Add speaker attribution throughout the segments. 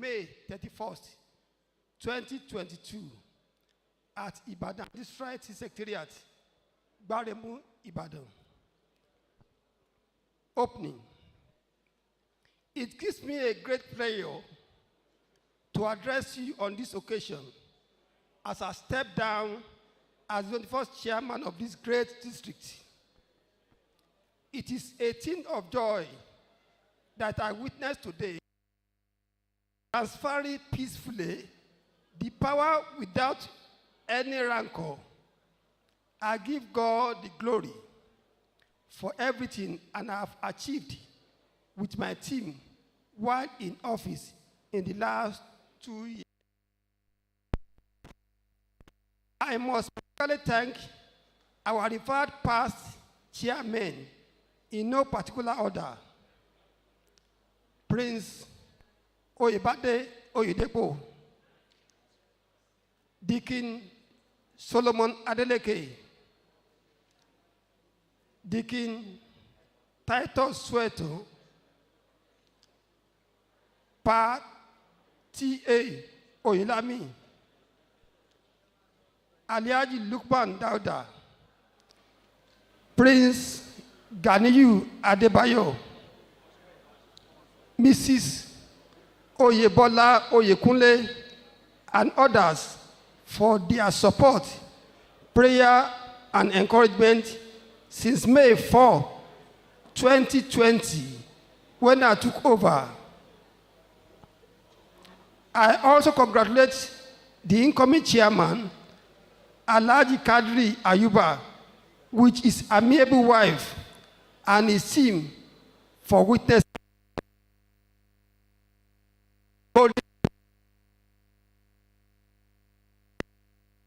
Speaker 1: May 31st, 2022 at IBADAN District Secretariat, Gbaremu, Ibadan. Opening. It gives me a great pleasure to address you on this occasion as I step down as the 21st chairman of this great district. It is a thing of joy that I witness today, transferring peacefully the power without any rancor. I give God the glory for everything I have achieved with my team while in office in the last 2 years. I must particularly thank our revered past chairmen in no particular order. Prince Oyebade Oyedepo, Deacon Solomon Adeleke, Deacon Titus Sweto, Pa T.A. Oyelami, Aliaji Lukman Dauda, Prince Ganiyu Adebayo, Mrs. Oyebola Oyekunle, and others for their support, prayer, and encouragement since May 4, 2020, when I took over. I also congratulate the incoming chairman, AYUBA Qadri AYUBA, which is amiable wife, and his team for witness.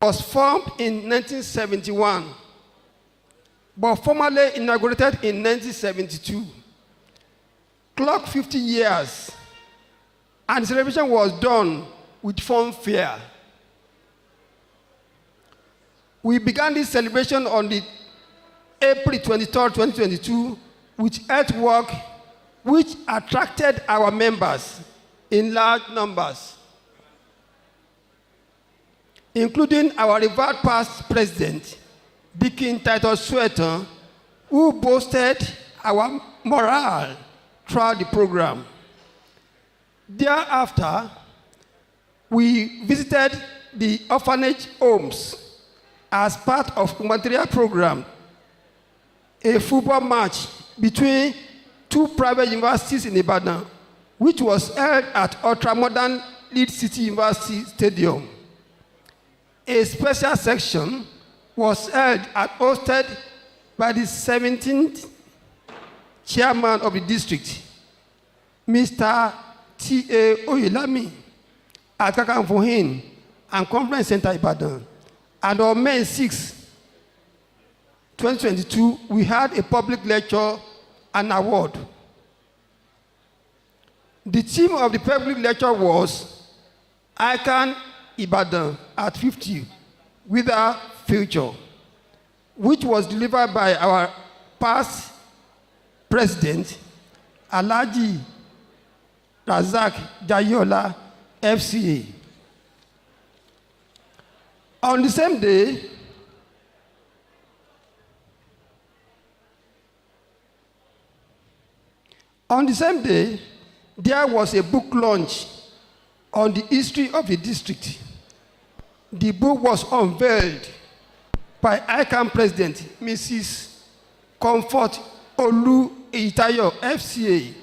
Speaker 1: Was formed in 1971, but formally inaugurated in 1972. Clock 50 years, and the celebration was done with fanfare. We began this celebration on the April 23, 2022, with earthwork, which attracted our members in large numbers, including our revered past president, Deacon Titus Sweto, who boosted our morale throughout the program. Thereafter, we visited the orphanage homes as part of humanitarian program, a football match between two private universities in Ibadan, which was held at ultra-modern Lead City University Stadium. A special section was held and hosted by the 17th chairman of the district, Mr. T.A. Oyelami, at Kakanfohin and Conference Center Ibadan. And on May 6, 2022, we had a public lecture and award. The theme of the public lecture was ICAN IBADAN at 50 with our future, which was delivered by our past president, Alhaji Razak Jayola, FCA. On the same day, there was a book launch on the history of the district. The book was unveiled by ICAN President, Mrs. Comfort Olu Eitayo, FCA,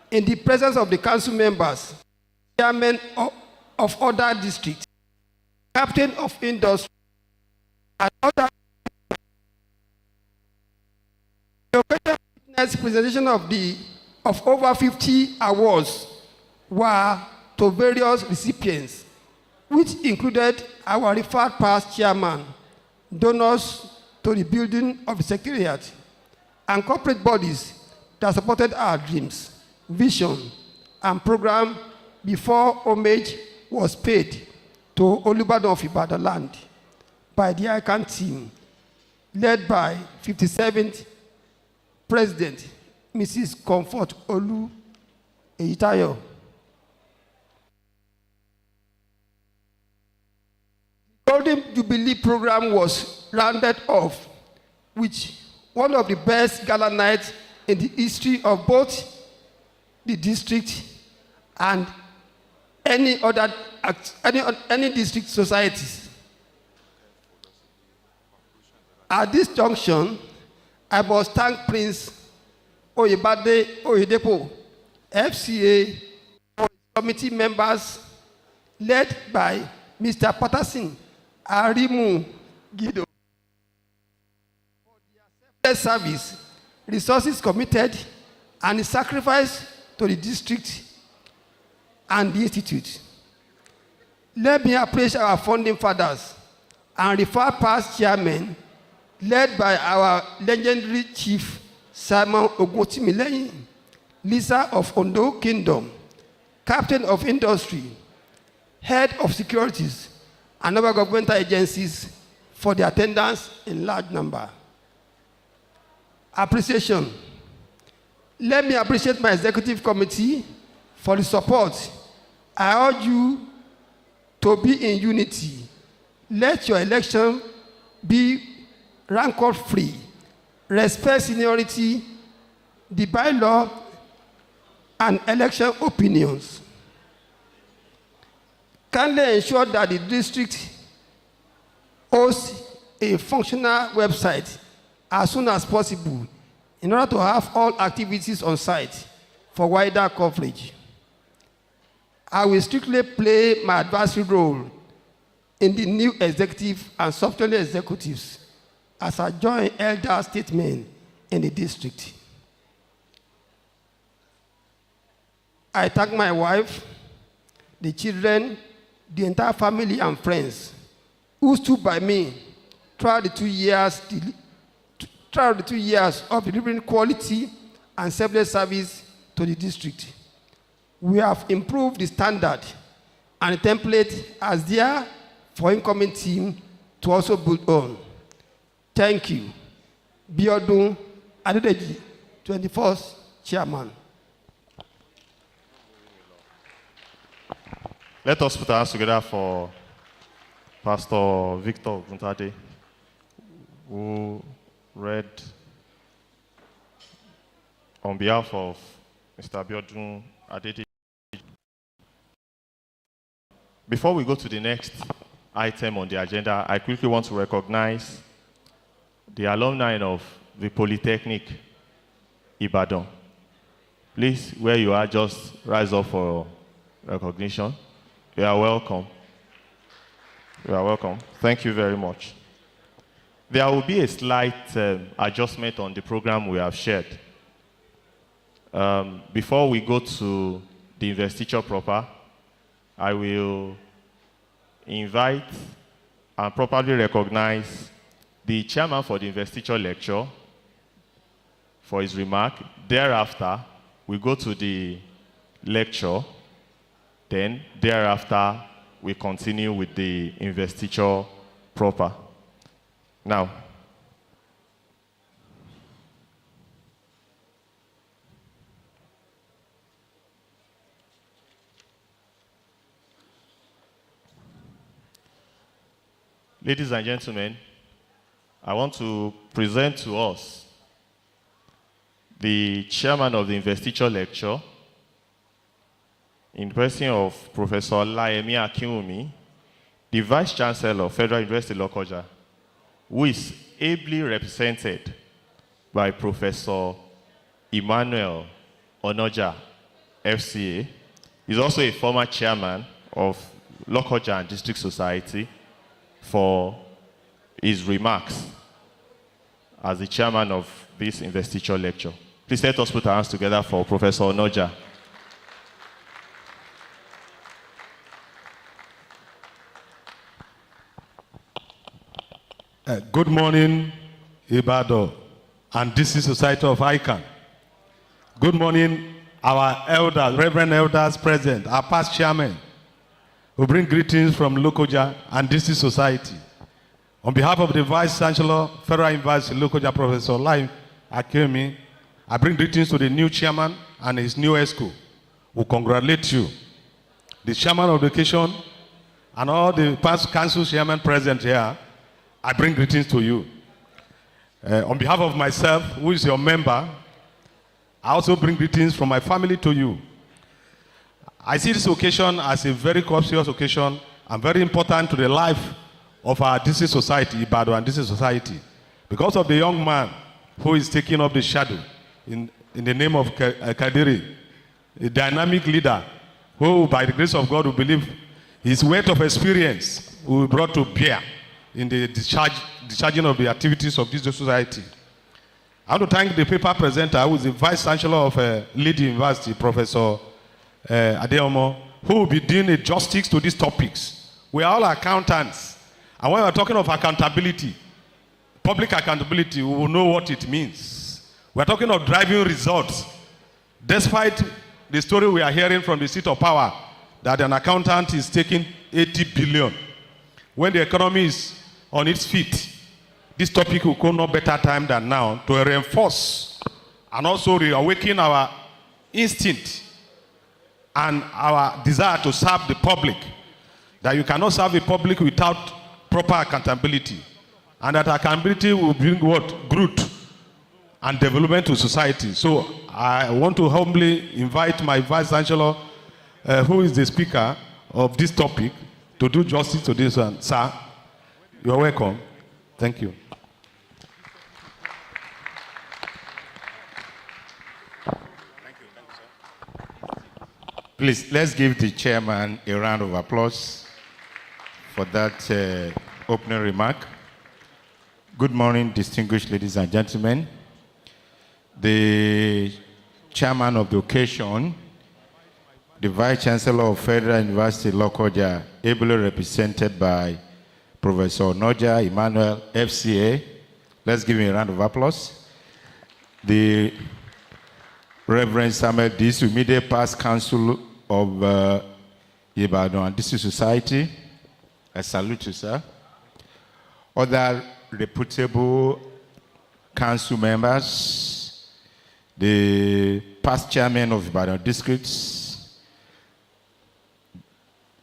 Speaker 1: in the presence of the council members, chairman of other districts, captain of industry, and other. The occasion witnessed presentation of over 50 awards were to various recipients, which included our referred past chairman, donors to the building of the secretariat, and corporate bodies that supported our dreams, vision, and program before homage was paid to Olubadan of Ibadan land by the ICAN team, led by 57th President, Mrs. Comfort Olu Eitayo. Golden Jubilee program was rounded off, which one of the best gala nights in the history of both the district and any district societies. At this junction, I must thank Prince Oyedepo, FCA, for his committee members led by Mr. Patterson Arimu Guido for their selfless service, resources committed, and the sacrifice to the district and the institute. Let me appreciate our founding fathers and refer past chairmen led by our legendary chief Simon Ogotimileyin, Lisa of Ondo Kingdom, captain of industry, head of securities, and other governmental agencies for their attendance in large number. Appreciation. Let me appreciate my executive committee for the support. I urge you to be in unity. Let your election be rancor-free. Respect seniority, the bylaw, and election opinions. Kindly ensure that the district hosts a functional website as soon as possible in order to have all activities on site for wider coverage. I will strictly play my advisory role in the new executive and software executives as I join elder statesmen in the district. I thank my wife, the children, the entire family and friends who stood by me throughout the 2 years of delivering quality and selfless service to the district. We have improved the standard and the template as there for incoming team to also build on. Thank you. Biodun Adedeji, 21st Chairman.
Speaker 2: Let us put our hands together for Pastor Victor Guntade, who read on behalf of Mr. Biodun Adedeji. Before we go to the next item on the agenda, I quickly want to recognize the alumni of the Polytechnic IBADAN. Please, where you are, just rise up for recognition. You are welcome. You are welcome. Thank you very much. There will be a slight adjustment on the program we have shared. Before we go to the investiture proper, I will invite and properly recognize the chairman for the investiture lecture for his remark. Thereafter, we go to the lecture. Then, thereafter, we continue with the investiture proper. Now, ladies and gentlemen, I want to present to us the chairman of the investiture lecture, in person of Professor Laemi Akinwumi, the Vice Chancellor of Federal University Lokoja, who is ably represented by Professor Emmanuel Onoja, FCA. He's also a former chairman of Lokoja and District Society, for his remarks as the chairman of this investiture lecture. Please let us put our hands together for Professor Onoja.
Speaker 3: Good morning, IBADAN and District Society of ICAN. Good morning, our elders, Reverend elders present, our past chairman, who bring greetings from Lokoja and District Society. On behalf of the Vice Chancellor, Federal University Lokoja, Professor Laemi Akinwumi, I bring greetings to the new chairman and his new ESCO. We congratulate you. The chairman of the occasion and all the past council chairmen present here, I bring greetings to you. On behalf of myself, who is your member, I also bring greetings from my family to you. I see this occasion as a very serious occasion and very important to the life of our district society, IBADAN and district society, because of the young man who is taking up the shadow in the name of Kadiri, a dynamic leader who, by the grace of God, we believe his weight of experience will be brought to bear in the discharging of the activities of this society. I want to thank the paper presenter, who is the Vice Chancellor of Lead University, Professor Adeomo, who will be doing a justice to these topics. We are all accountants. And when we're talking of accountability, public accountability, we will know what it means. We're talking of driving results. Despite the story we are hearing from the seat of power, that an accountant is taking 80 billion. When the economy is on its feet, this topic will come no better time than now to reinforce and also reawaken our instinct and our desire to serve the public. That you cannot serve the public without proper accountability. And that accountability will bring what? Growth and development to society. So I want to humbly invite my Vice Chancellor, who is the speaker of this topic, to do justice to this one. Sir, you are welcome. Thank you.
Speaker 4: Please, let's give the chairman a round of applause for that opening remark. Good morning, distinguished ladies and gentlemen. The chairman of the occasion, the Vice Chancellor of Federal University Lokoja, ably represented by Professor Noja Emmanuel, FCA. Let's give him a round of applause. The Reverend Samuel Disu, immediate past council of IBADAN and District Society. I salute you, sir. Other reputable council members, the past chairman of IBADAN districts,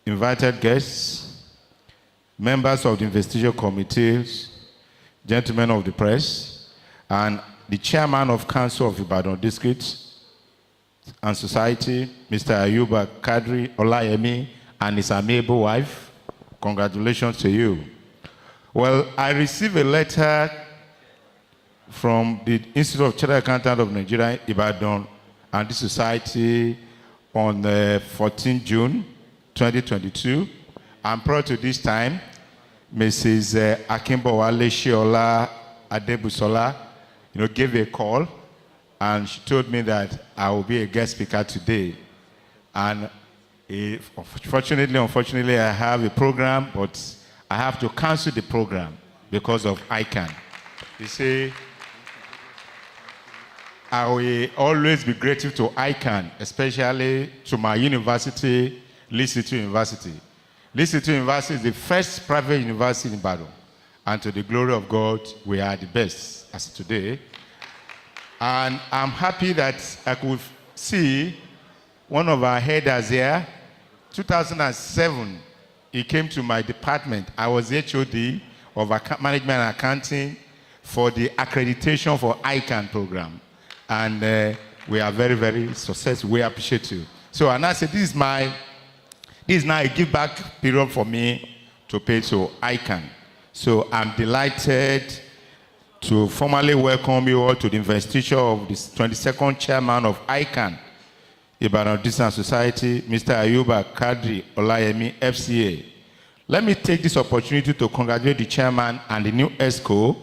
Speaker 4: invited guests, members of the investiture committees, gentlemen of the press, and the chairman of council of IBADAN district and society, Mr. AYUBA QUADRI Olayemi, and his amiable wife. Congratulations to you. Well, I received a letter from the Institute of Chartered Accountants of Nigeria, IBADAN, and the society on 14 June 2022. And prior to this time, Mrs. Akimbowale Shiola Adebusola, gave a call, and she told me that I will be a guest speaker today. And unfortunately, I have a program, but I have to cancel the program because of ICAN. You see, I will always be grateful to ICAN, especially to my university, INVESTITURE University. INVESTITURE University is the first private university in Ibadan. And to the glory of God, we are the best as of today. And I'm happy that I could see one of our headers here. 2007, he came to my department. I was HOD of Management and Accounting for the accreditation for ICAN program. And we are very, very successful. We appreciate you. So, and I said, this is now a give back period for me to pay to ICAN. So I'm delighted to formally welcome you all to the investiture of the 22nd chairman of ICAN, IBADAN District Society, Mr. AYUBA QUADRI Olayemi, FCA. Let me take this opportunity to congratulate the chairman and the new ESCO,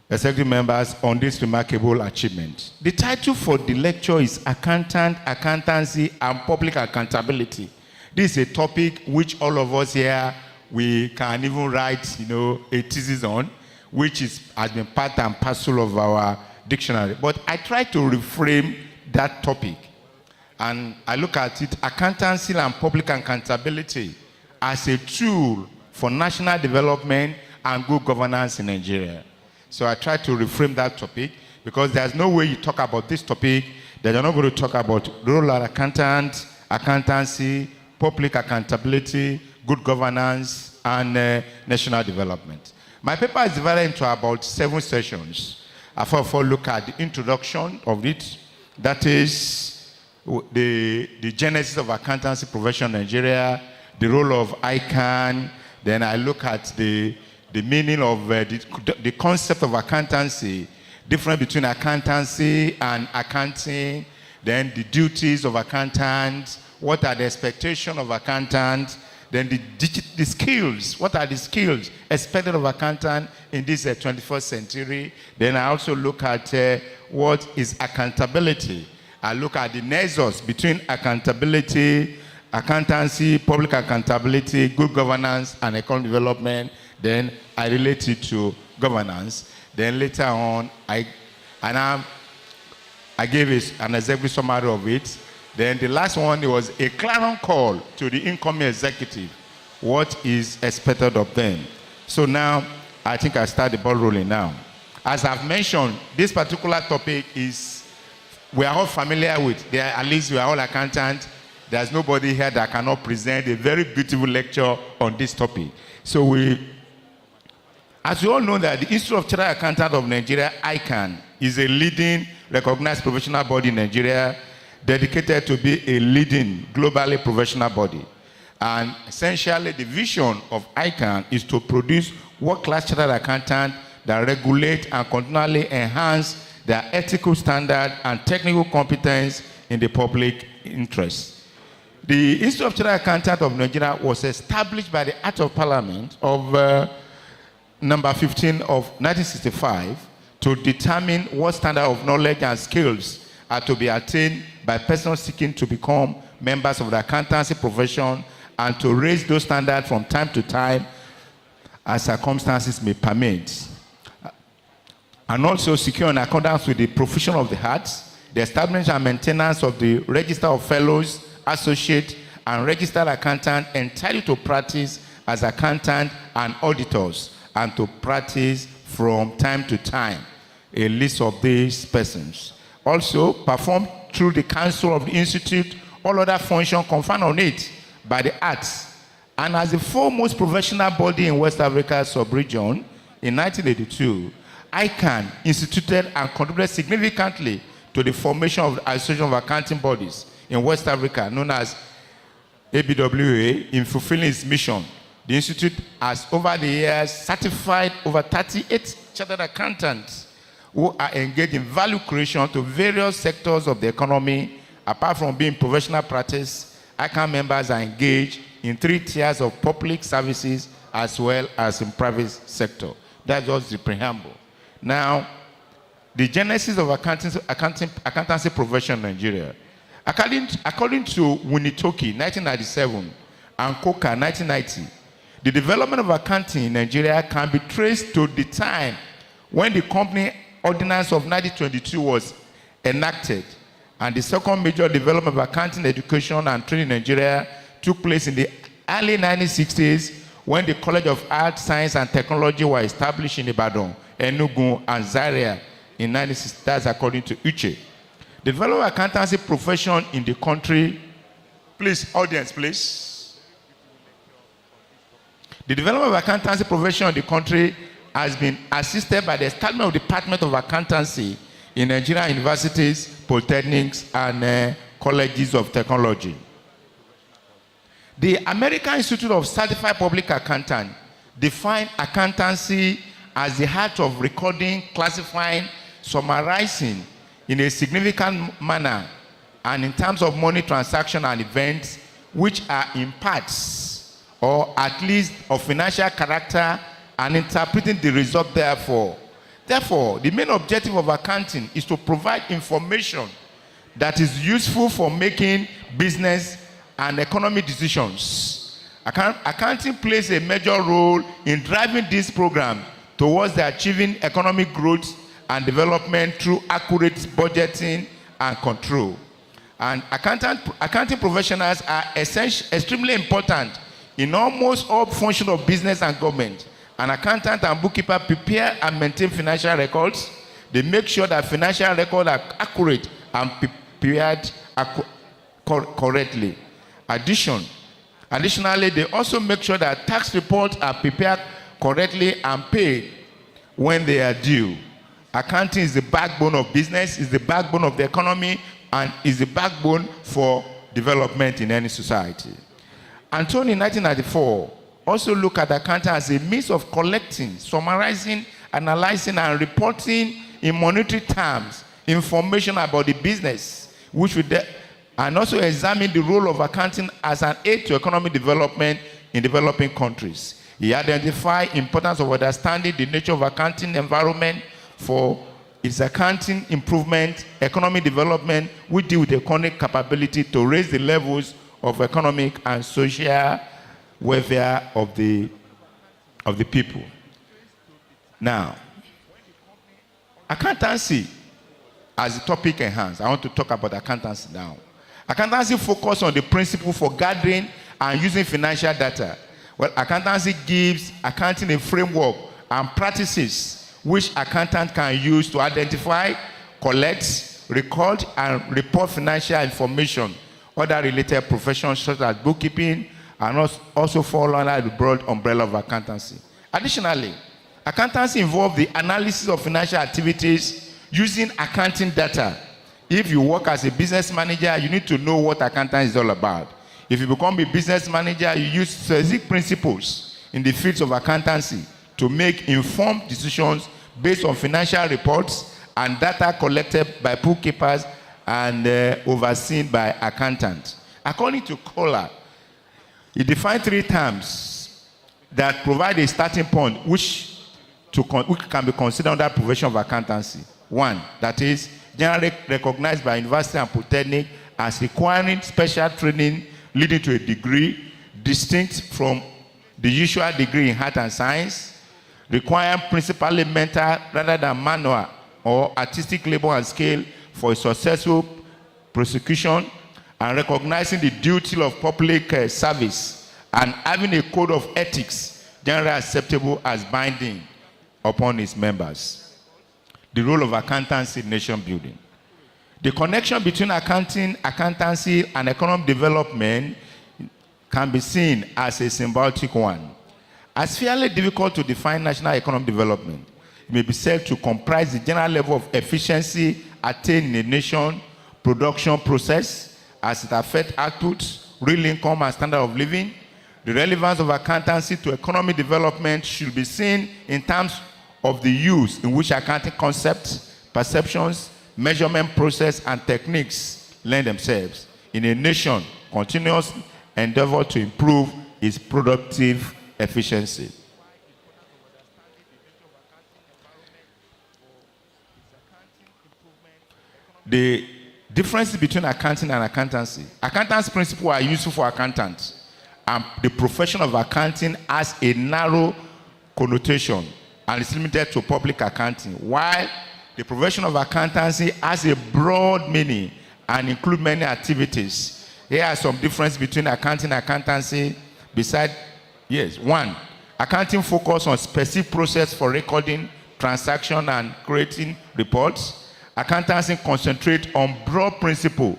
Speaker 4: executive members, on this remarkable achievement. The title for the lecture is Accountant, Accountancy, and Public Accountability. This is a topic which all of us here, we can even write, a thesis on, which has been part and parcel of our dictionary. But I try to reframe that topic. And I look at it, accountancy and public accountability, as a tool for national development and good governance in Nigeria. So I try to reframe that topic, because there's no way you talk about this topic that you're not going to talk about role of accountant, accountancy, public accountability, good governance, and national development. My paper is divided into about 7 sessions. I first look at the introduction of it, that is the genesis of accountancy profession in Nigeria, the role of ICAN. Then I look at the meaning of the concept of accountancy, difference between accountancy and accounting, then the duties of accountants, what are the expectations of accountants, then the skills, what are the skills expected of accountant in this 21st century. Then I also look at what is accountability. I look at the nexus between accountability, accountancy, public accountability, good governance, and economic development. Then I relate it to governance. Then later on, I gave an executive summary of it. Then the last one, it was a clarion call to the incoming executive. What is expected of them? So now, I think I start the ball rolling now. As I've mentioned, this particular topic is, we are all familiar with. At least we are all accountants. There's nobody here that cannot present a very beautiful lecture on this topic. So as you all know, that the Institute of Chartered Accountants of Nigeria, ICAN, is a leading recognized professional body in Nigeria, dedicated to be a leading globally professional body. And essentially, the vision of ICAN is to produce world-class chartered accountants that regulate and continually enhance their ethical standard and technical competence in the public interest. The Institute of Chartered Accountants of Nigeria was established by the Act of Parliament of number 15 of 1965 to determine what standard of knowledge and skills are to be attained by persons seeking to become members of the accountancy profession, and to raise those standards from time to time as circumstances may permit. And also secure in accordance with the provision of the Acts, the establishment and maintenance of the Register of Fellows, Associates, and Registered Accountants entitled to practice as accountants and auditors, and to practice from time to time a list of these persons. Also, perform through the Council of the Institute all other functions conferred on it by the Acts. And as the foremost professional body in West Africa sub-region, in 1982, ICAN instituted and contributed significantly to the formation of the Association of Accounting Bodies in West Africa, known as ABWA. In fulfilling its mission, the Institute has over the years certified over 38 chartered accountants who are engaged in value creation to various sectors of the economy. Apart from being professional practice, ICAN members are engaged in 3 tiers of public services as well as in private sector. That's just the preamble. Now, the genesis of accountancy profession in Nigeria. According to Winitoki, 1997, and Koka, 1990, the development of accounting in Nigeria can be traced to the time when the Company Ordinance of 1922 was enacted, and the second major development of accounting education and training in Nigeria took place in the early 1960s, when the College of Arts, Science, and Technology were established in Ibadan, Enugu, and Zaria in 1960. That's according to Uche. The development of accountancy profession in the country, please, audience, please. The development of accountancy profession in the country has been assisted by the establishment of the Department of Accountancy in Nigerian universities, polytechnics, and colleges of technology. The American Institute of Certified Public Accountants defined accountancy as the art of recording, classifying, summarizing in a significant manner, and in terms of money transaction and events, which are in parts or at least of financial character, and interpreting the result therefore. Therefore, the main objective of accounting is to provide information that is useful for making business and economic decisions. Accounting plays a major role in driving this program towards the achieving economic growth and development through accurate budgeting and control. And accounting professionals are extremely important in almost all functions of business and government. An accountant and bookkeeper prepare and maintain financial records. They make sure that financial records are accurate and prepared correctly. Addition, Additionally, they also make sure that tax reports are prepared correctly and paid when they are due. Accounting is the backbone of business, is the backbone of the economy, and is the backbone for development in any society. Anthony, in 1994, also looked at accounting as a means of collecting, summarizing, analyzing, and reporting in monetary terms information about the business, and also examine the role of accounting as an aid to economic development in developing countries. He identified the importance of understanding the nature of accounting environment for its accounting improvement, economic development, which deal with the economic capability to raise the levels of economic and social welfare of the people. Now, accountancy as the topic enhanced. I want to talk about accountancy now. Accountancy focuses on the principle for gathering and using financial data. Well, accountancy gives accounting a framework and practices which accountants can use to identify, collect, record, and report financial information. Other related professions such as bookkeeping and also fall under the broad umbrella of accountancy. Additionally, accountancy involves the analysis of financial activities using accounting data. If you work as a business manager, you need to know what accounting is all about. If you become a business manager, you use specific principles in the fields of accountancy to make informed decisions based on financial reports and data collected by bookkeepers and overseen by accountants. According to Kohler, he defined 3 terms that provide a starting point which can be considered under profession of accountancy. 1, that is generally recognized by university and polytechnic as requiring special training leading to a degree distinct from the usual degree in art and science, requiring principally mental rather than manual or artistic labor and skill for a successful prosecution, and recognizing the duty of public service and having a code of ethics generally acceptable as binding upon its members. The role of accountancy in nation building. The connection between accounting, accountancy, and economic development can be seen as a symbolic one. As fairly difficult to define national economic development, it may be said to comprise the general level of efficiency attained in a nation production process as it affects output, real income, and standard of living. The relevance of accountancy to economic development should be seen in terms of the use in which accounting concepts, perceptions, measurement process, and techniques lend themselves in a nation continuous endeavor to improve its productive efficiency. The difference between accounting and accountancy. Accountant's principles are useful for accountants, and the profession of accounting has a narrow connotation and is limited to public accounting, while the profession of accountancy has a broad meaning and includes many activities. Here are some differences between accounting and accountancy. Besides, yes, 1, accounting focuses on specific process for recording transaction and creating reports. Accountancy concentrates on broad principles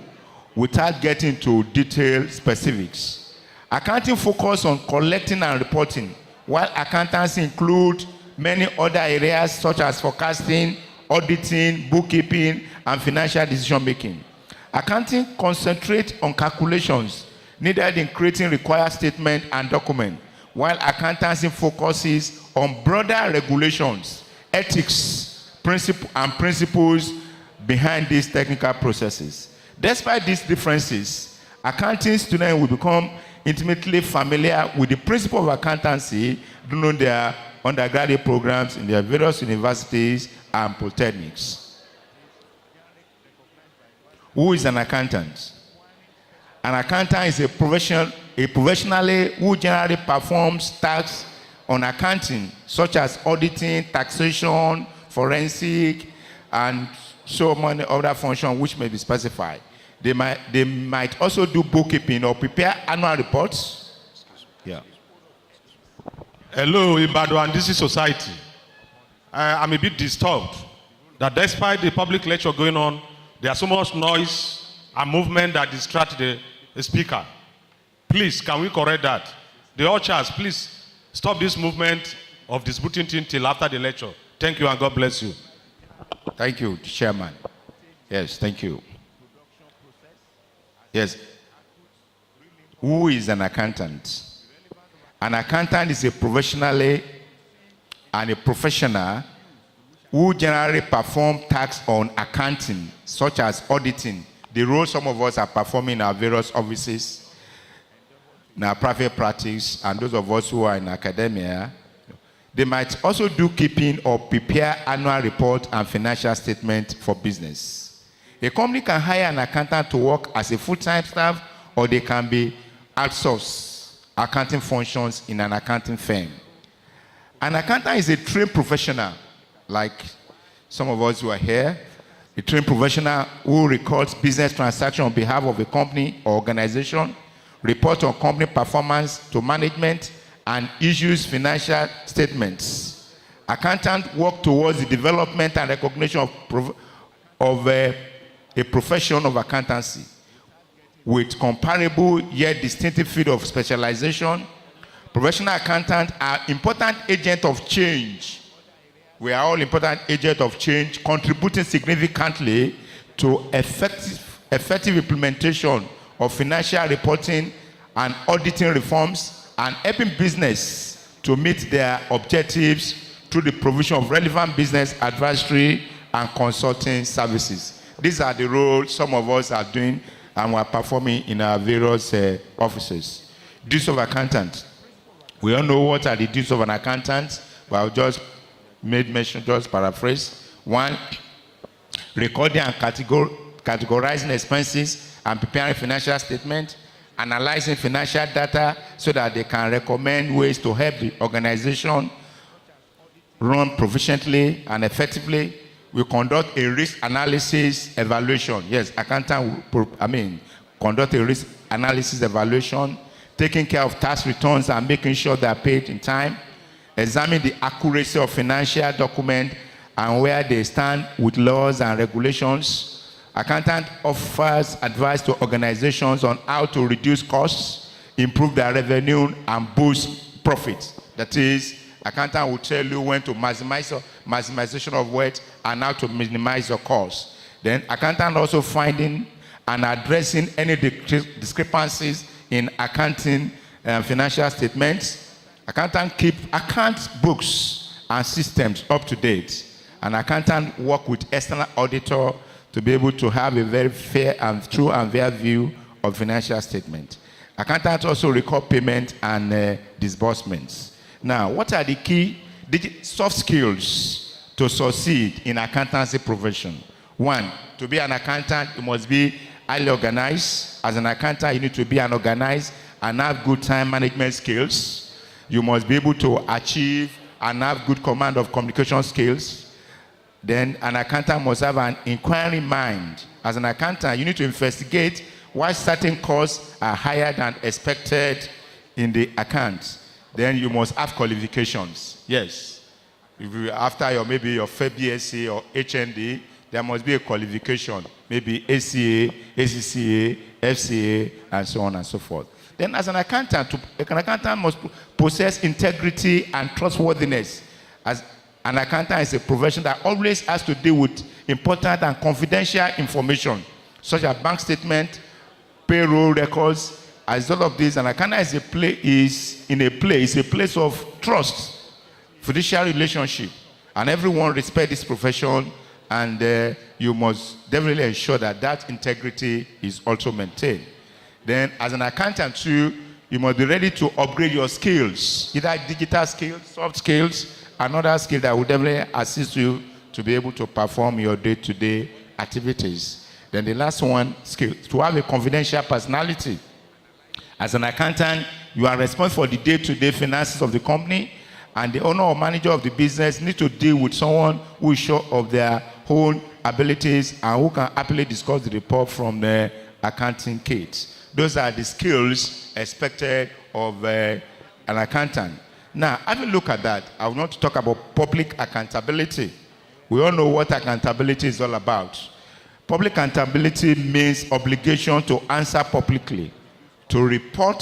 Speaker 4: without getting to detailed specifics. Accounting focuses on collecting and reporting, while accountancy includes many other areas such as forecasting, auditing, bookkeeping, and financial decision making. Accounting concentrates on calculations needed in creating required statements and documents, while accountancy focuses on broader regulations, ethics, principles behind these technical processes. Despite these differences, accounting students will become intimately familiar with the principle of accountancy during their undergraduate programs in their various universities and polytechnics. Who is an accountant? An accountant is a professionally who generally performs tasks on accounting, such as auditing, taxation, forensic, and so many other functions which may be specified. They might also do bookkeeping or prepare annual reports. Yeah.
Speaker 3: Hello, IBADAN and DC Society. I'm a bit disturbed that despite the public lecture going on, there's so much noise and movement that distract the speaker. Please, can we correct that? The ushers, please stop this movement of disputing things till after the lecture. Thank you and God bless you.
Speaker 4: Thank you, Chairman. Yes, thank you. Yes. Who is an accountant? An accountant is a professional who generally perform tasks on accounting, such as auditing, the role some of us are performing in our various offices, in our private practice, and those of us who are in academia. They might also do keeping or prepare annual report and financial statement for business. A company can hire an accountant to work as a full-time staff, or they can be outsourced accounting functions in an accounting firm. An accountant is a trained professional, like some of us who are here, a trained professional who records business transactions on behalf of a company or organization, reports on company performance to management, and issues financial statements. Accountants work towards the development and recognition of a profession of accountancy with comparable yet distinctive field of specialization. Professional accountants are important agents of change. We are all important agents of change, contributing significantly to effective implementation of financial reporting and auditing reforms, and helping business to meet their objectives through the provision of relevant business advisory and consulting services. These are the roles some of us are doing and we are performing in our various offices. Duties of accountant. We all know what are the duties of an accountant, but I'll just mention, just paraphrase. 1, recording and categorizing expenses and preparing financial statements, analyzing financial data so that they can recommend ways to help the organization run proficiently and effectively. We conduct a risk analysis evaluation. Yes, accountant will, conduct a risk analysis evaluation, taking care of tax returns and making sure they are paid in time, examine the accuracy of financial documents and where they stand with laws and regulations. Accountant offers advice to organizations on how to reduce costs, improve their revenue, and boost profits. That is, accountant will tell you when to maximization of wealth and how to minimize your costs. Then, accountant also finding and addressing any discrepancies in accounting financial statements. Accountant keep account books and systems up to date. An accountant work with external auditor to be able to have a very fair and true and fair view of financial statement. Accountants also record payment and disbursements. Now, what are the key soft skills to succeed in accountancy profession? 1, to be an accountant, you must be highly organized. As an accountant, you need to be organized and have good time management skills. You must be able to achieve and have good command of communication skills. Then an accountant must have an inquiring mind. As an accountant, you need to investigate why certain costs are higher than expected in the account. Then you must have qualifications. Yes. If you, after your maybe your BSc or HND, there must be a qualification. Maybe ACA, ACCA, FCA, and so on and so forth. Then as an accountant must possess integrity and trustworthiness. As an accountant is a profession that always has to deal with important and confidential information, such as bank statement, payroll records. As all of this, an accountant is a place of trust, fiduciary relationship, and everyone respects this profession, and you must definitely ensure that that integrity is also maintained. Then, as an accountant too, you must be ready to upgrade your skills, either digital skills, soft skills, another skill that will definitely assist you to be able to perform your day-to-day activities. Then the last one, skill, to have a confidential personality. As an accountant, you are responsible for the day-to-day finances of the company, and the owner or manager of the business needs to deal with someone who is sure of their own abilities and who can happily discuss the report from the accounting kit. Those are the skills expected of an accountant. Now, having a look at that, I want to talk about public accountability. We all know what accountability is all about. Public accountability means obligation to answer publicly to report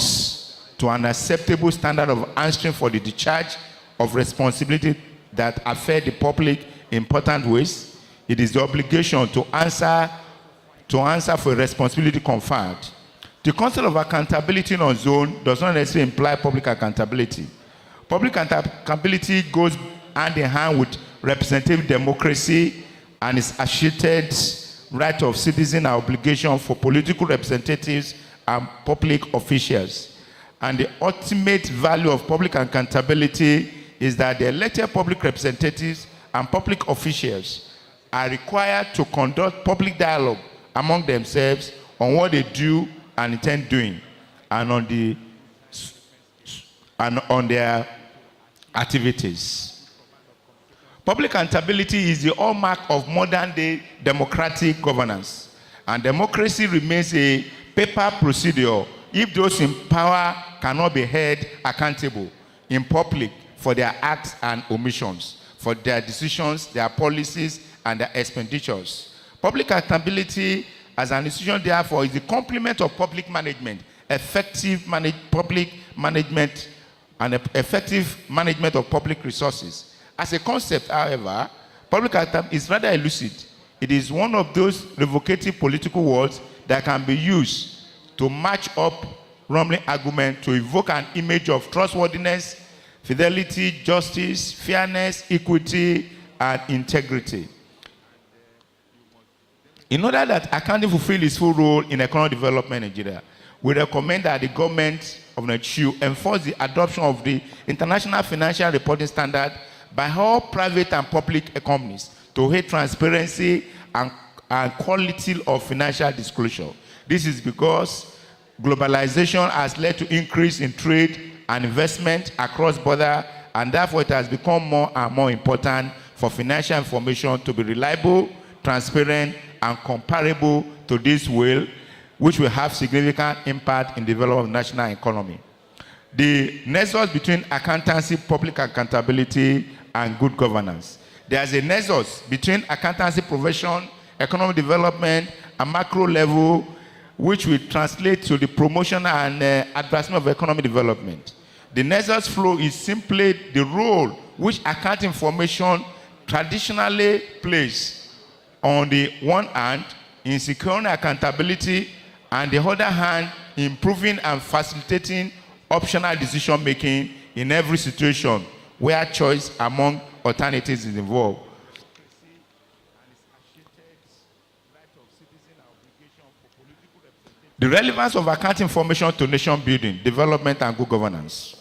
Speaker 4: to an acceptable standard of answering for the discharge of responsibility that affect the public in important ways. It is the obligation to answer for responsibility conferred. The concept of accountability on its own does not necessarily imply public accountability. Public accountability goes hand in hand with representative democracy and is associated right of citizen and obligation for political representatives and public officials. And the ultimate value of public accountability is that the elected public representatives and public officials are required to conduct public dialogue among themselves on what they do and intend doing, and on their activities. Public accountability is the hallmark of modern-day democratic governance, and democracy remains a paper procedure if those in power cannot be held accountable in public for their acts and omissions, for their decisions, their policies, and their expenditures. Public accountability as an institution, therefore, is the complement of public management, public management, and effective management of public resources. As a concept, however, public accountability is rather elusive. It is one of those revocative political words that can be used to match up rumbling argument to evoke an image of trustworthiness, fidelity, justice, fairness, equity, and integrity. In order that accounting fulfill its full role in economic development in Nigeria, we recommend that the government of Nigeria enforce the adoption of the International Financial Reporting Standard by all private and public companies to aid transparency and quality of financial disclosure. This is because globalization has led to increase in trade and investment across borders, and therefore it has become more and more important for financial information to be reliable, transparent, and comparable to this will, which will have significant impact in the development of the national economy. The nexus between accountancy, public accountability, and good governance. There is a nexus between accountancy profession, economic development, and macro level, which will translate to the promotion and advancement of economic development. The nexus flow is simply the role which account information traditionally plays on the one hand in securing accountability, and the other hand improving and facilitating optional decision making in every situation where choice among alternatives is involved. The relevance of account information to nation building, development, and good governance.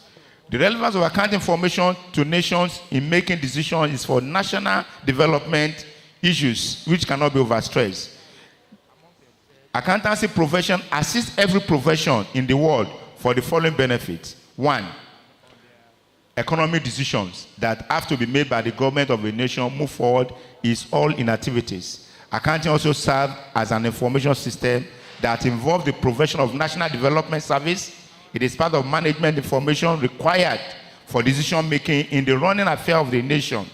Speaker 4: The relevance of account information to nations in making decisions is for national development issues which cannot be overstressed. Accountancy profession assists every profession in the world for the following benefits. 1, economic decisions that have to be made by the government of a nation move forward is all in activities. Accounting also serves as an information system that involves the provision of national development service. It is part of management information required for decision making in the running affairs of the nation.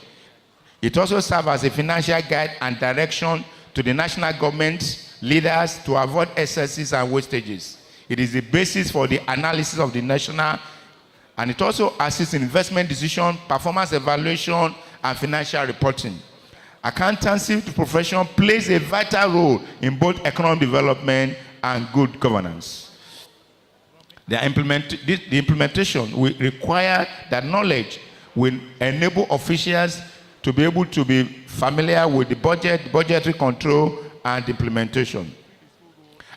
Speaker 4: It also serves as a financial guide and direction to the national government leaders to avoid excesses and wastages. It is the basis for the analysis of the national, and it also assists in investment decision, performance evaluation, and financial reporting. Accountancy profession plays a vital role in both economic development and good governance. The implementation will require that knowledge will enable officials to be able to be familiar with the budget, budgetary control, and implementation.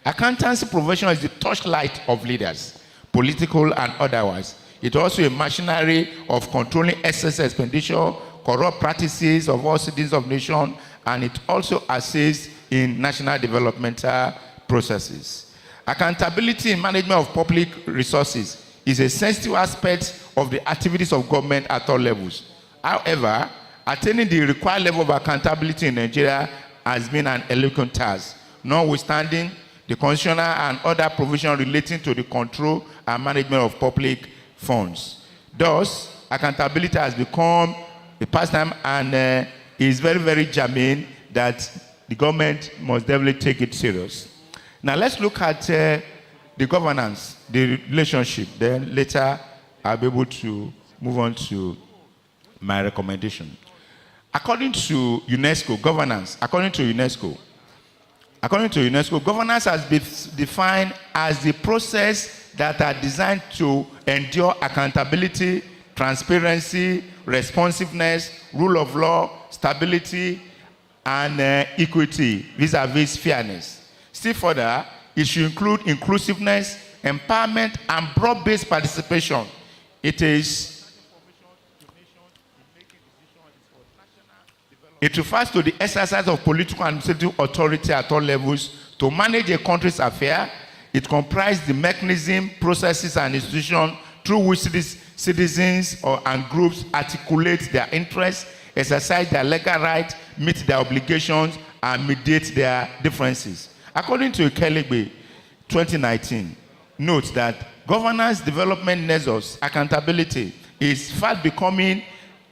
Speaker 4: Accountancy profession is the torchlight of leaders, political and otherwise. It's also a machinery of controlling excess expenditure, corrupt practices of all citizens of nation, and it also assists in national developmental processes. Accountability in management of public resources is a sensitive aspect of the activities of government at all levels. However, attaining the required level of accountability in Nigeria has been an elegant task, notwithstanding the constitutional and other provisions relating to the control and management of public funds. Thus, accountability has become a pastime and is very, very germane that the government must definitely take it serious. Now, let's look at the governance, the relationship. Then later, I'll be able to move on to my recommendation. According to UNESCO, governance, according to UNESCO, governance has been defined as the process that are designed to endure accountability, transparency, responsiveness, rule of law, stability, and equity vis-a-vis fairness. Still further, it should include inclusiveness, empowerment, and broad-based participation. It refers to the exercise of political and administrative authority at all levels to manage a country's affairs. It comprises the mechanism, processes, and institutions through which citizens and groups articulate their interests, exercise their legal rights, meet their obligations, and mediate their differences. According to Kellegbe 2019, notes that governance development nexus accountability is fast becoming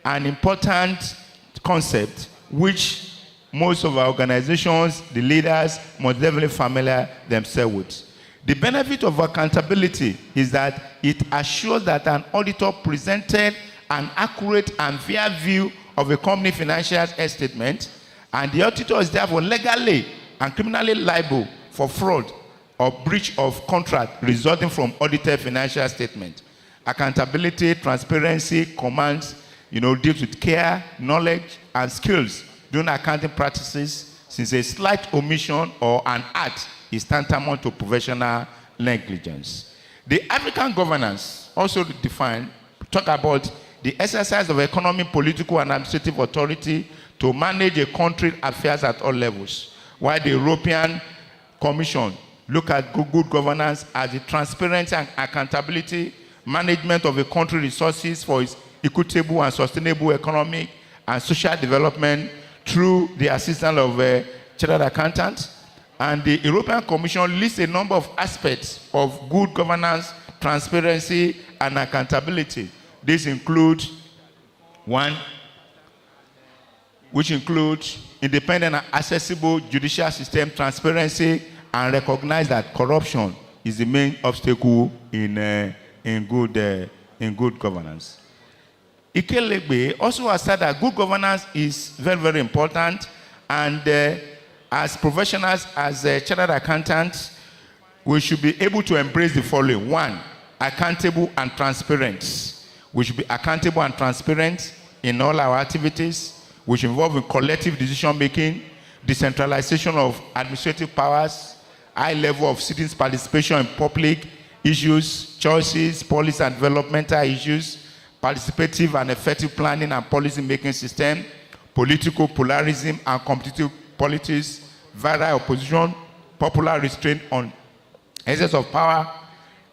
Speaker 4: an important concept which most of our organizations, the leaders, must definitely familiar themselves with. The benefit of accountability is that it assures that an auditor presented an accurate and fair view of a company financial statement, and the auditor is therefore legally and criminally liable for fraud or breach of contract resulting from audited financial statement. Accountability, transparency, commands, deals with care, knowledge, and skills during accounting practices, since a slight omission or an act is tantamount to professional negligence. The African governance also talk about the exercise of economic, political, and administrative authority to manage a country's affairs at all levels, while the European Commission look at good governance as the transparency and accountability management of a country's resources for its equitable and sustainable economic and social development through the assistance of chartered accountants. And the European Commission lists a number of aspects of good governance, transparency, and accountability. These include which includes independent and accessible judicial system, transparency, and recognize that corruption is the main obstacle in good governance. Ikelebe also asserted that good governance is very, very important, and as professionals, as chartered accountants, we should be able to embrace the following. 1, accountable and transparent. We should be accountable and transparent in all our activities, which involve in collective decision-making, decentralization of administrative powers, high level of citizens' participation in public issues, choices, policy and developmental issues, participative and effective planning and policy-making system, political pluralism and competitive politics, virile opposition, popular restraint on excess of power,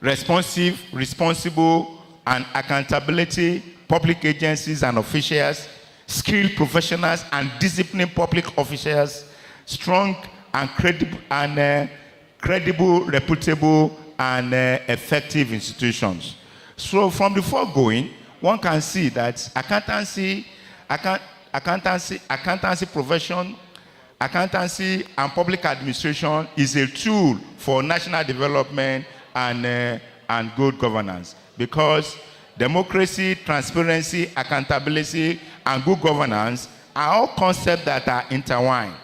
Speaker 4: responsive, responsible, and accountability, public agencies and officials, skilled professionals and disciplined public officials, strong and credible, reputable, and effective institutions. So from the foregoing, one can see that accountancy profession, accountancy and public administration is a tool for national development and good governance, because democracy, transparency, accountability, and good governance are all concepts that are intertwined.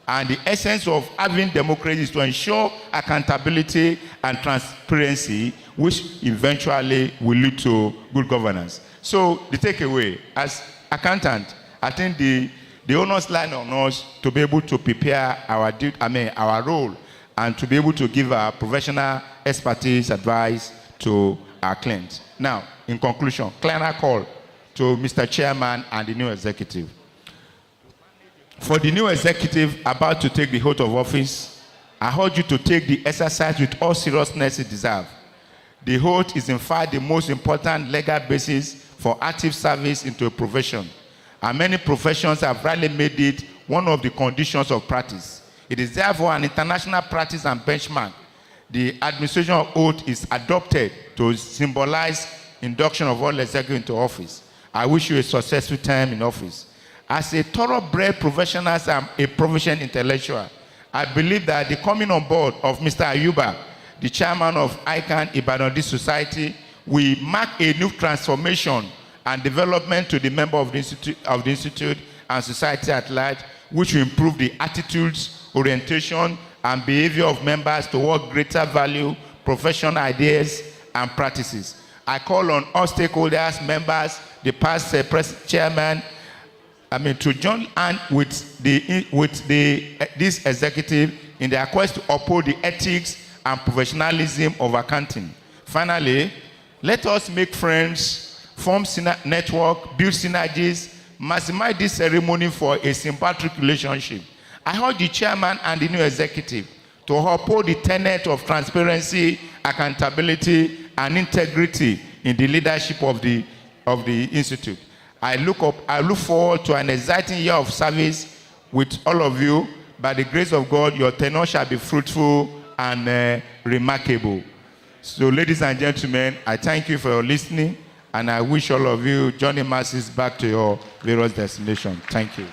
Speaker 4: And the essence of having democracy is to ensure accountability and transparency, which eventually will lead to good governance. So the takeaway, as accountant, I think the onus lies on us to be able to prepare our role and to be able to give our professional expertise advice to our clients. Now, in conclusion, client call to Mr. Chairman and the new executive. For the new executive about to take the oath of office, I urge you to take the exercise with all seriousness it deserves. The oath is in fact the most important legal basis for active service into a profession, and many professions have rightly made it one of the conditions of practice. It is therefore an international practice and benchmark. The administration of oath is adopted to symbolize induction of all executives into office. I wish you a successful time in office. As a thoroughbred professional and a professional intellectual, I believe that the coming on board of Mr. Ayuba the chairman of ICAN IBADAN Society, we mark a new transformation and development to the member of the institute and society at large, which will improve the attitudes, orientation, and behavior of members toward greater value, professional ideas, and practices. I call on all stakeholders, members, the past chairman, to join hands with this executive in their quest to uphold the ethics and professionalism of accounting. Finally, let us make friends, form network, build synergies, maximize this ceremony for a sympathetic relationship. I urge the chairman and the new executive to uphold the tenet of transparency, accountability, and integrity in the leadership of the institute. I look forward to an exciting year of service with all of you. By the grace of God, your tenure shall be fruitful and remarkable. So, ladies and gentlemen, I thank you for your listening, and I wish all of you journey masses back to your various destinations. Thank you.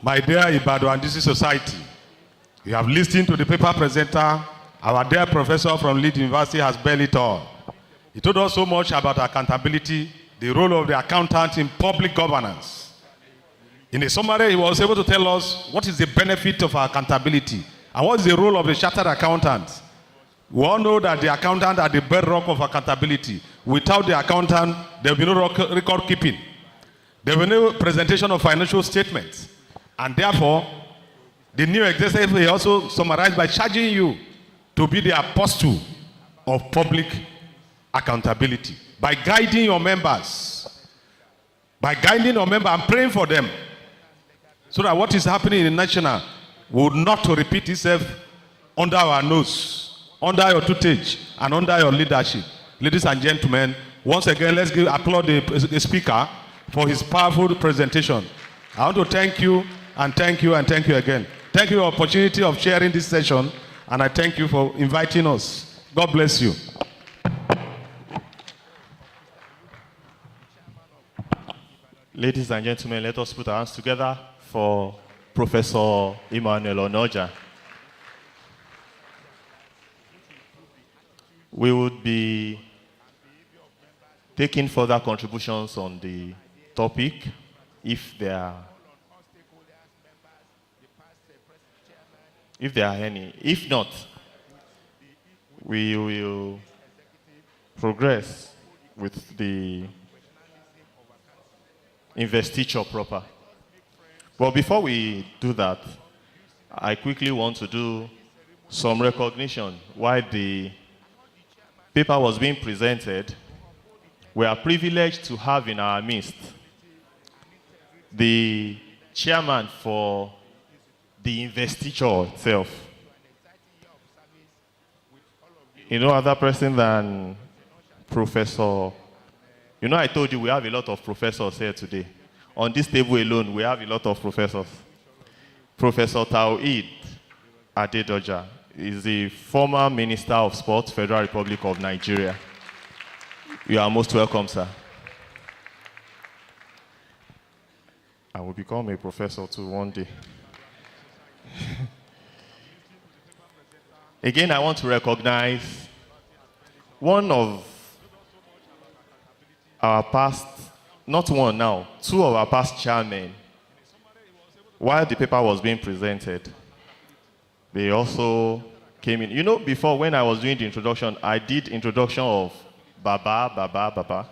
Speaker 3: My dear IBADAN and DC Society, you have listened to the paper presenter. Our dear professor from Leeds University has barely it all. He told us so much about accountability, the role of the accountant in public governance. In a summary, he was able to tell us what is the benefit of accountability and what is the role of the chartered accountant. We all know that the accountant are the bedrock of accountability. Without the accountant, there will be no record keeping. There will be no presentation of financial statements. And therefore, the new executive will also summarize by charging you to be the apostle of public accountability, by guiding your members, and praying for them, so that what is happening in the national will not repeat itself under our nose, under your tutelage, and under your leadership. Ladies and gentlemen, once again, let's applaud the speaker for his powerful presentation. I want to thank you, and thank you, and thank you again. Thank you for the opportunity of sharing this session, and I thank you for inviting us. God bless you.
Speaker 2: Ladies and gentlemen, let us put our hands together for Professor Emmanuel Onoja. We would be taking further contributions on the topic if there are any. If not, we will progress with the investiture proper. But before we do that, I quickly want to do some recognition. While the paper was being presented, we are privileged to have in our midst the chairman for the investiture itself. No other person than Professor. I told you we have a lot of professors here today. On this table alone, we have a lot of professors. Professor Taoid Adedoja is the former Minister of Sports, Federal Republic of Nigeria. You are most welcome, sir. I will become a professor too one day. Again, I want to recognize one of our past, not one now, two of our past chairmen. While the paper was being presented, they also came in. Before when I was doing the introduction, I did introduction of Baba.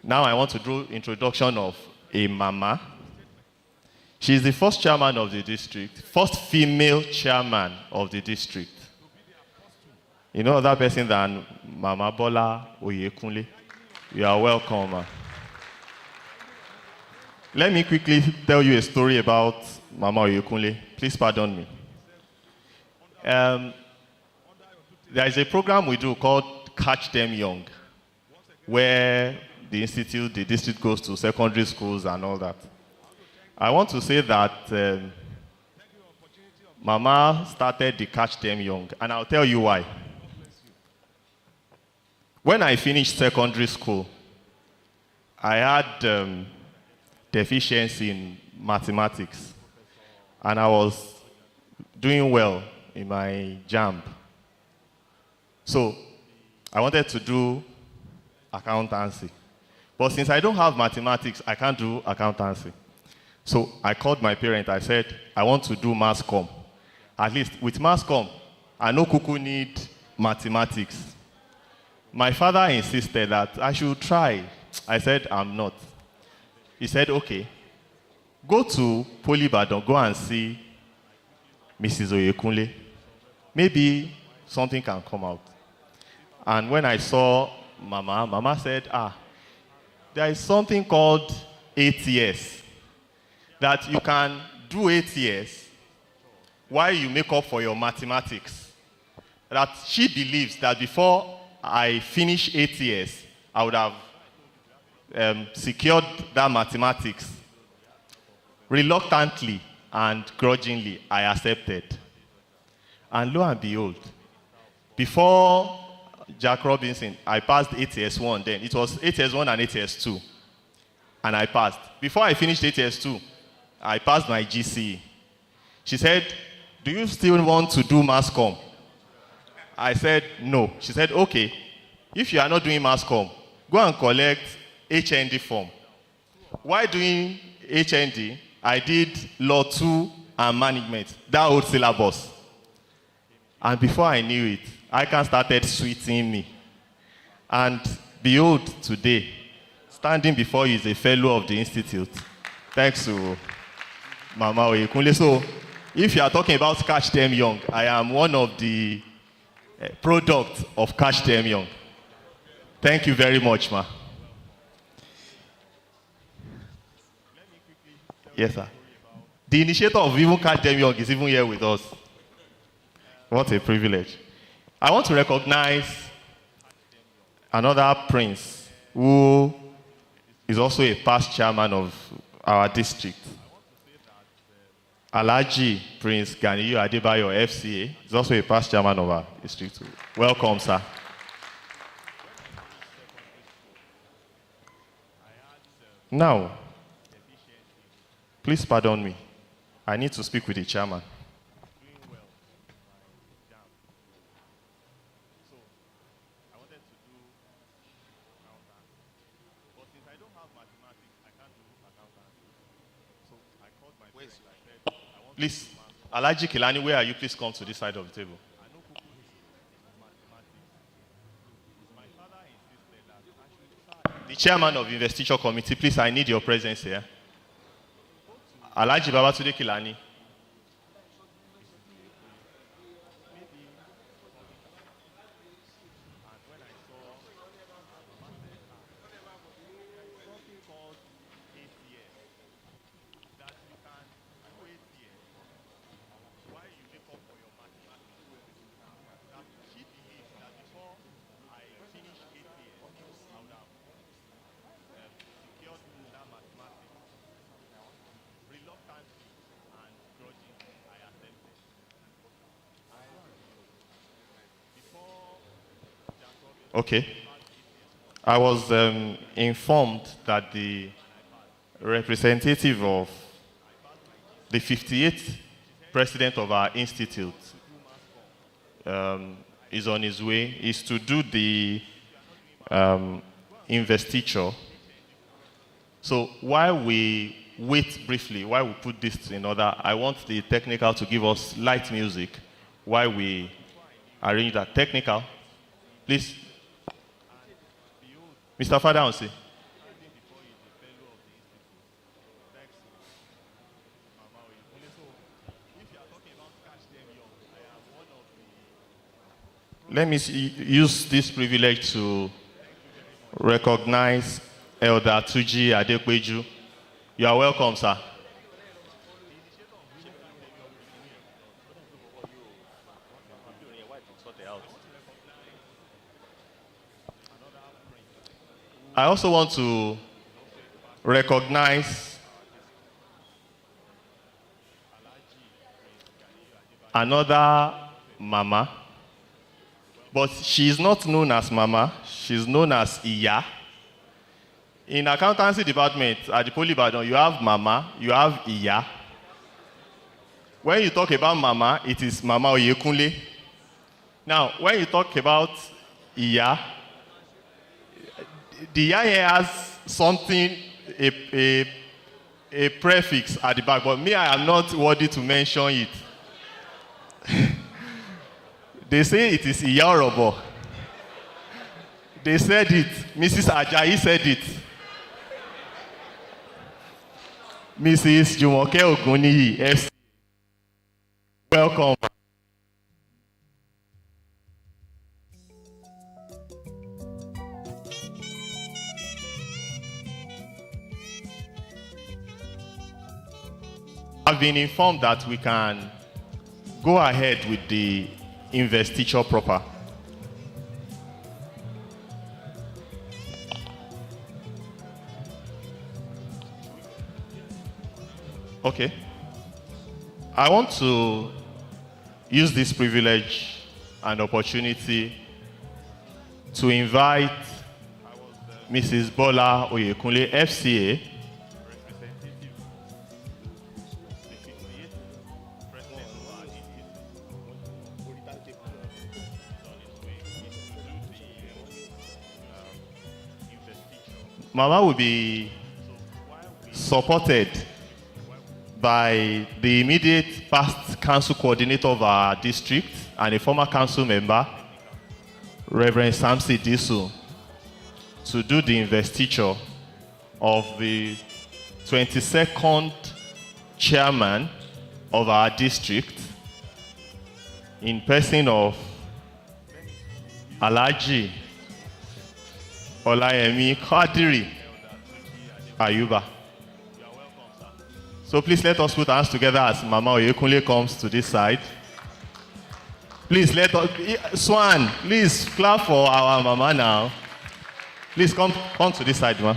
Speaker 2: Now I want to do introduction of a Mama. She's the first chairman of the district, first female chairman of the district. Other person than Mama Bola Oyekunle. You are welcome, ma. Let me quickly tell you a story about Mama Oyekunle. Please pardon me. There is a program we do called Catch Them Young, where the district goes to secondary schools and all that. I want to say that Mama started the Catch Them Young, and I'll tell you why. When I finished secondary school, I had deficiency in mathematics, and I was doing well in my JAMB. So I wanted to do accountancy. But since I don't have mathematics, I can't do accountancy. So I called my parent. I said, I want to do mass comm. At least with mass comm, I know Kuku need mathematics. My father insisted that I should try. I said, I'm not. He said, okay, go to IBADAN, go and see Mrs. Oyekunle. Maybe something can come out. And when I saw Mama said, there is something called ATS, that you can do ATS while you make up for your mathematics. That she believes that before I finish ATS, I would have secured that mathematics. Reluctantly and grudgingly, I accepted. And lo and behold, before Jack Robinson, I passed ATS 1 then. It was ATS 1 and ATS 2. And I passed. Before I finished ATS 2, I passed my GCE. She said, do you still want to do mass comm? I said, no. She said, okay, if you are not doing mass comm, go and collect HND form. While doing HND, I did Law 2 and Management, that old syllabus. And before I knew it, ICAN started sweetening me. And behold, today, standing before you is a fellow of the Institute, thanks to Mama Oyekunle. So, if you are talking about Catch Them Young, I am one of the products of Catch Them Young. Thank you very much, ma. Yes, sir. The initiator of even Catch Them Young is even here with us. What a privilege. I want to recognize another prince who is also a past chairman of our district. Alhaji Prince Ganiyu Adebayo FCA is also a past chairman of our district. Welcome, sir. Now, please pardon me. I need to speak with the chairman. Please, Alhaji Kilani, where are you? Please come to this side of the table. The chairman of the investiture committee, please, I need your presence here. Alhaji Babatunde Kilani. Okay. I was informed that the representative of the 58th president of our institute is on his way, is to do the investiture. So while we wait briefly, while we put this in order, I want the technical to give us light music while we arrange that. Technical, please. Mr. Fadansi. Let me use this privilege to recognize Elder Tuji Adekweju. You are welcome, sir. I also want to recognize another mama, but she is not known as mama, she's known as Iya. In accountancy department at the Poly Ibadan, you have Mama, you have Iya. When you talk about Mama, it is Mama Oyekunle. Now, when you talk about Iya, the Iya here has something, a prefix at the back, but me, I am not worthy to mention it. They say it is Iya Orobo. They said it. Mrs. Ajayi said it. Mrs. Jumoke Oguniyi, FC. Welcome. I've been informed that we can go ahead with the investiture proper. Okay. I want to use this privilege and opportunity to invite Mrs. Bola Oyekunle, FCA, Mama will be supported by the immediate past council coordinator of our district and a former council member, Reverend Samson Disu, to do the investiture of the 22nd chairman of our district in person of Alhaji AYUBA Quadri AYUBA. So please let us put hands together as Mama Oyekunle comes to this side. Please let us, Swan, please clap for our Mama now. Please come to this side, ma.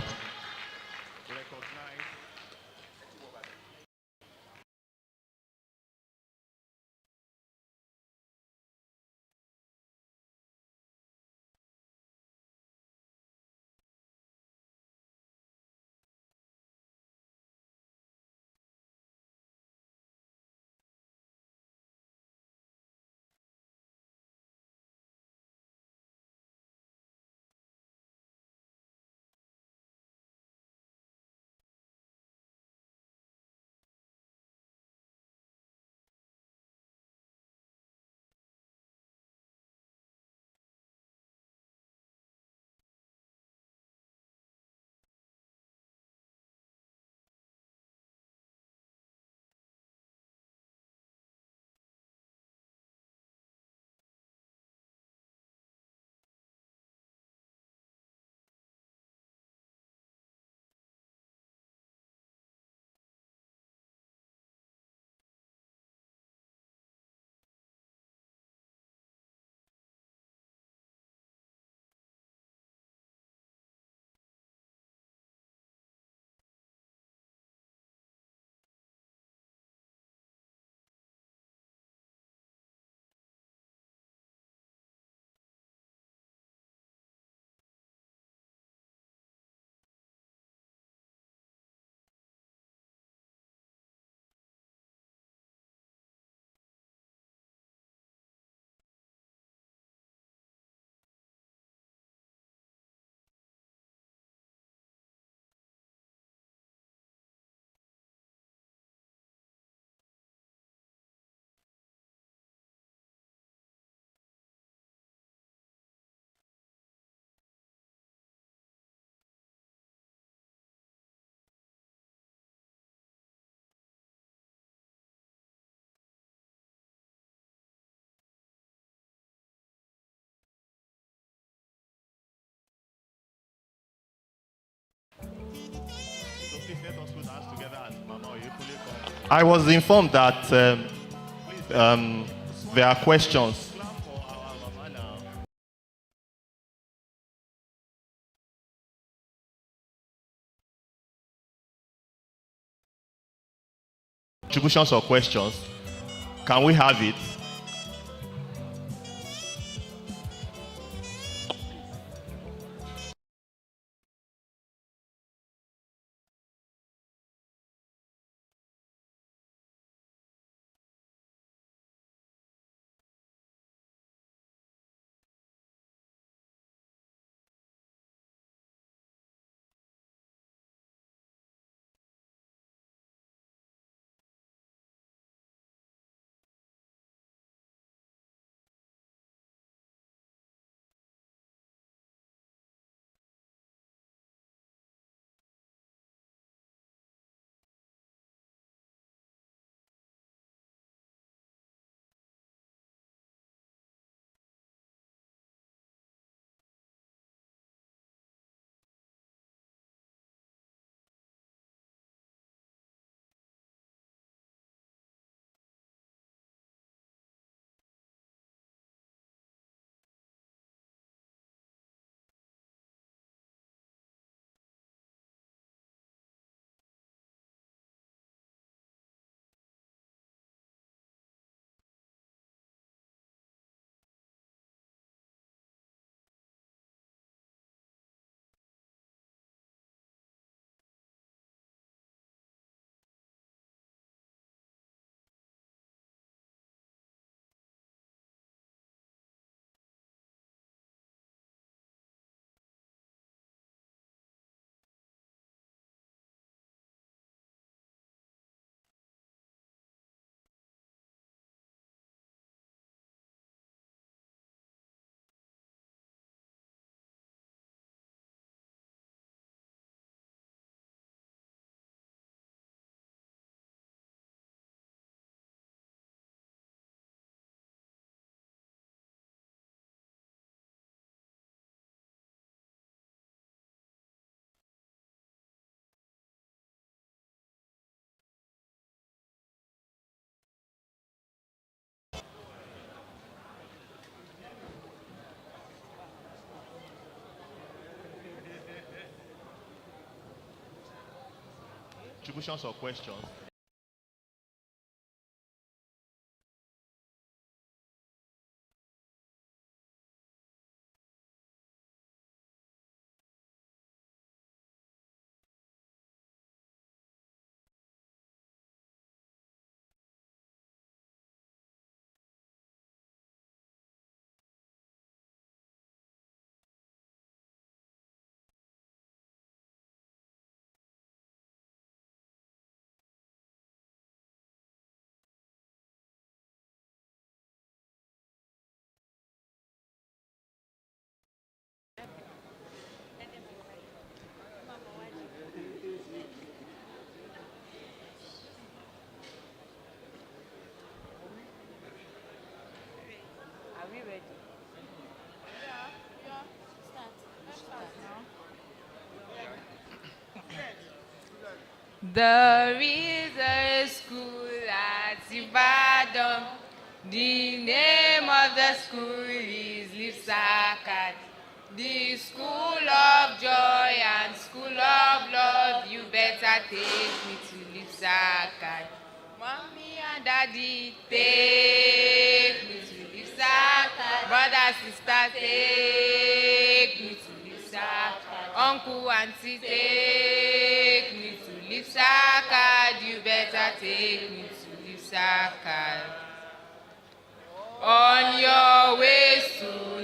Speaker 2: I was informed that there are questions. Contributions or questions? Can we have it? contributions or questions.
Speaker 5: There is a school at IBADAN. The name of the school is Lipsakat. The school of joy and school of love. You better take me to Lipsakat. Mommy and daddy, take me to Lipsakat. Brother, sister, take me to Lipsakat. Uncle, auntie, take me to Lipsakat. You better take me to Lipsakat. On your way to